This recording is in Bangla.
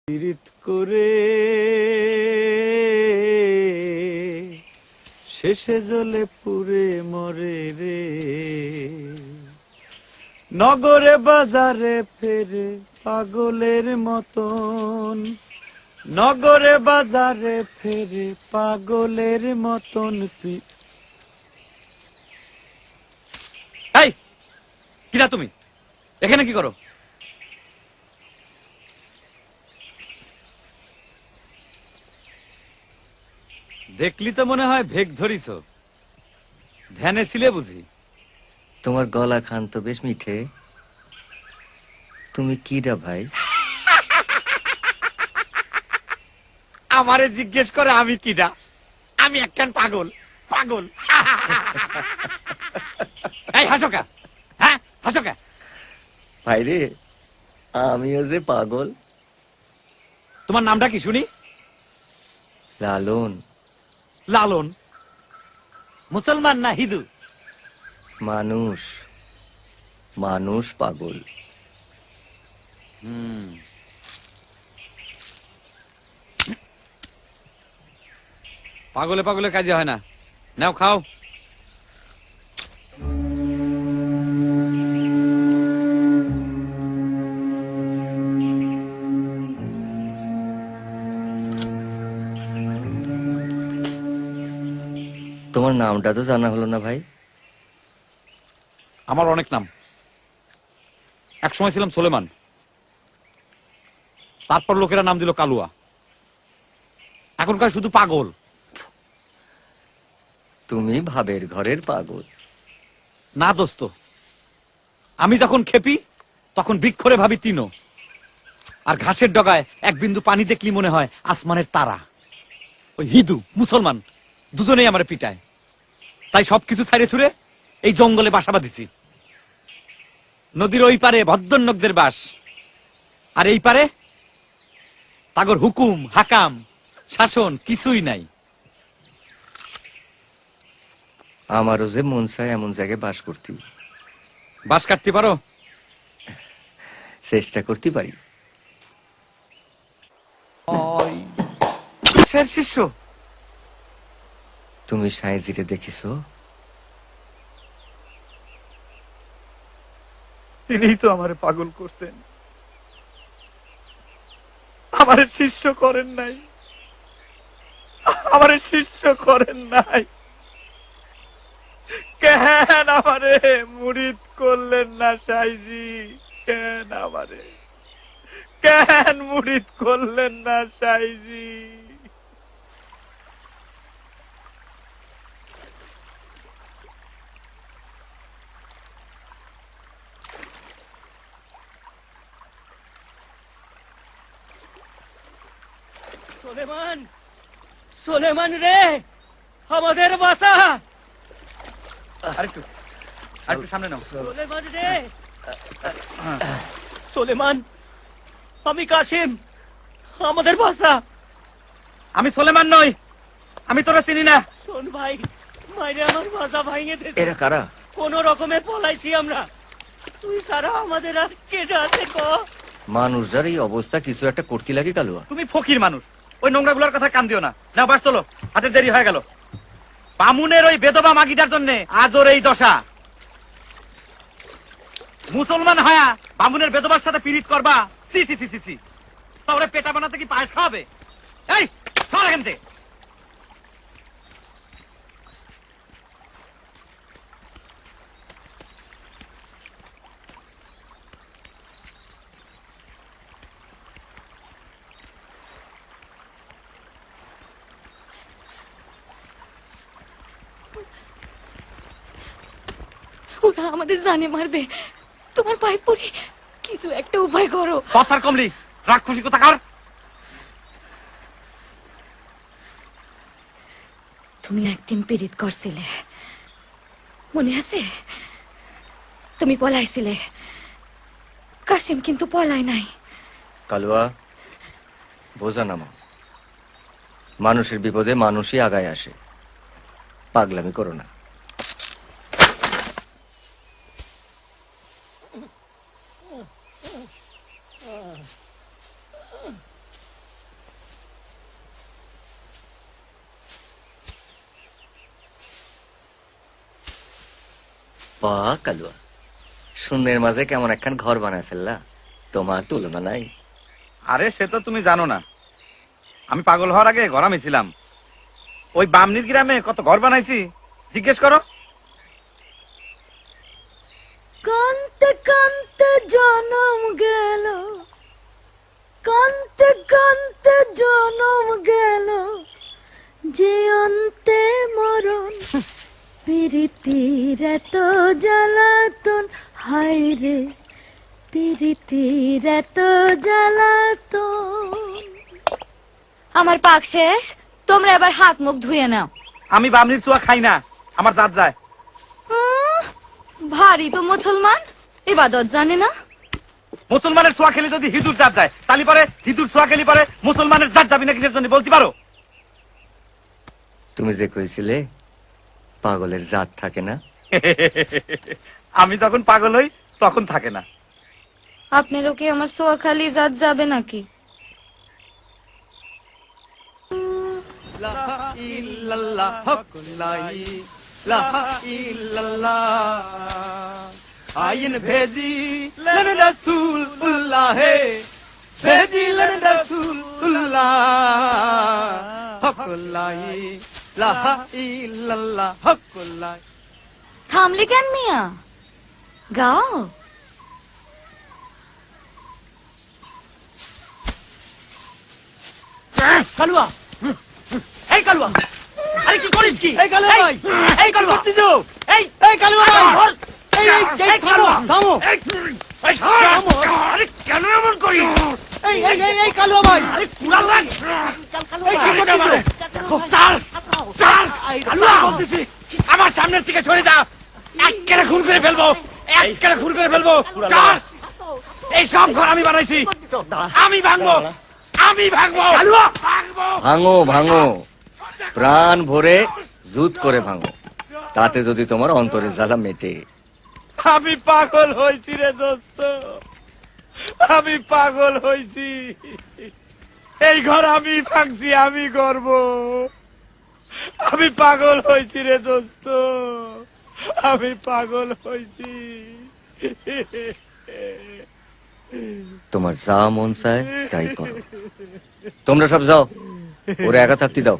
পীড়িত করে শেষে জ্বলে পুড়ে মরে রে, নগরে বাজারে ফেরে পাগলের মতন, নগরে বাজারে ফেরে পাগলের মতন। এই কিরা তুমি এখানে কি করো? দেখলি তো মনে হয় ভেগ ধরিস, ধ্যানে ছিলে বুঝি? তোমার গলা খান তো বেশ মিঠে। তুমি কিরা ভাই? আমারে জিজ্ঞেস করে আমি কিডা? আমি একখান পাগল, পাগল। এই হাসোকা, হ্যাঁ হাসোকা। ভাই রে, আমিও যে পাগল। তোমার নামটা কি শুনি? লালন। লালন? মুসলমান না হিন্দু? মানুষ, মানুষ পাগল। পাগলে পাগলে কাজে হয় না, নাও খাও। তোমার নামটা তো জানা হলো না ভাই। আমার অনেক নাম। একসময় ছিলাম সোলেমান, তারপর লোকেরা নাম দিল কালুয়া, এখনকার শুধু পাগল। তুমি ভাবের ঘরের পাগল। না দোস্ত, আমি যখন খেপি তখন বৃক্ষরে ভাবি তিনো, আর ঘাসের ডগায় এক বিন্দু পানি দেখলি মনে হয় আসমানের তারা। ওই হিন্দু মুসলমান দুজনেই আমার পিটায়, তাই সবকিছু ছাড়িয়ে ছুড়ে এই জঙ্গলে বাসা বাঁধিছি। নদীর ওই পারে ভদ্রন্নকদের বাস, আর এই পারে তাগর হুকুম হাকাম শাসন কিছুই নাই। আমারও যে মন চায় এমন জায়গায় বাস করতে। বাস কাটতে পারো? চেষ্টা করতে পারি। শিষ্য তুমি সাইজিরে দেখিছো? তিনিই তো আমারে পাগল করছেন, আমারে শিষ্য করেন নাই, আমারে শিষ্য করেন নাই। কেন আমারে মুরিদ করলেন না সাইজি? কেন আমারে, কেন মুরিদ করলেন না সাইজি? সোলেমান, সোলেমান রে, আমাদের বাসা। আরেকটু আরেকটু সামনে নাও। সোলেমান রে, সোলেমান, আমি কাশিম, আমাদের বাসা। আমি সোলেমান নই, আমি তোরা চিনি না। শোন ভাই, মাইরে আমার বাসা ভাঙে দিয়েছে। এরা কারা? কোন রকমে পলাইছি আমরা। তুই সারা আমাদের আর কেটে আছে ক? মানুষটার এই অবস্থা কিছু একটা করতে লাগে কালুয়া। তুমি ফকির মানুষ, ওই নোংরা গুলার কথা কান দিও না। নাও বাস তোলো, হাতে দেরি হয়ে গেল। বামুনের ওই বেদবা মাগিটার জন্য আজর এই দশা। মুসলমান হয়া বামুনের বেদবার সাথে পীড়িত করবা? সি সি সি সি সি, তাহলে পেটা বানাতে কি পায়েস খাওয়াবে? এই সর এখান থেকে। ওরা আমাদের জানে মারবে, তোমার পায়ে পড়ি, কিছু একটা উপায় করো। কথার কমলি, রাক্ষসী কোথাকার। তুমি একদিন পীড়িত করছিলে, মনে আছে? তুমি পলাইছিলে, কাশিম কিন্তু পলায় নাই। কালুয়া, বোঝা নামা। মানুষের বিপদে মানুষই আগায় আসে, পাগলামি করো না। বাহ কালুয়া, শূন্যের মাঝে কেমন একখান ঘর বানায় ফেললা, তোমার তুলনা নাই। আরে সে তো তুমি জানো না, আমি পাগল হওয়ার আগে ঘরামে ছিলাম। ওই বামনির গ্রামে কত ঘর বানাইছি জিজ্ঞেস করো। কান্তে কান্তে জনম গেল, কান্তে কান্তে জনম গেল, যে অন্তে মরণ। প্রীতির এত জ্বালাতন, হায় রে প্রীতির এত জ্বালাতন। আমার পাক শেষ, তোমরা এবার হাত মুখ ধুয়ে নাও। আমি বামনির চুয়া খাই না, আমার দাঁত যায়। ভারী তো মুসলমান, ইবাদত জানে না। মুসলমানের ছোঁয়া খেলে যদি হিঁদুর জাত যায়, তালি পারে হিঁদুর ছোঁয়া খেলি পারে মুসলমানের জাত যাবি না কিসের জন্য বলতে পারো? তুমি যে কইছিলে পাগলের জাত থাকে না, আমি যখন পাগল হই তখন থাকে না। আপনারও কি আমার সোয়াখালি জাত যাবে নাকি? আইন ভেজি লেন রাসূল উল্লাহ, ভেজি লেন রাসূল উল্লাহ, হকুল্লাহ লা ইল্লাল্লাহ হকুল্লাহ। থামলি কেন মিয়া, গাও। কালুয়া, এই কালুয়া, আরে কি করিস কি? এই কালুয়া ভাই, এই কালুয়া করতে দাও। এই কালুয়া ভাই, এই এই কালুয়া থামো, থামো। আরে কেন এমন করিস? এই কালুয়া ভাই, আরে কুড়াল লাগ। এই কি করছিস? স্যার স্যার, কালুয়া বলতেছি আমার সামনে থেকে সরে যা, একেবারে খুন করে ফেলবো, একেবারে খুন করে ফেলবো। স্যার এই সব ঘর আমি বানাইছি, আমি ভাঙবো, আমি ভাঙবো, কালুয়া ভাঙবো। ভাঙো ভাঙো, প্রাণ ভরে জুত করে ভাঙো, তাতে যদি তোমার অন্তরের জ্বালা মেটে। আমি পাগল হয়েছি রে দোস্ত, আমি পাগল হয়েছি। এই ঘর আমি ভাঙছি, আমি করব। আমি পাগল হয়েছি রে দোস্ত, আমি পাগল হয়েছি। তোমার যা মন চায় তাই করো, তোমরা সব যাও, ওরে একা থাকতে দাও।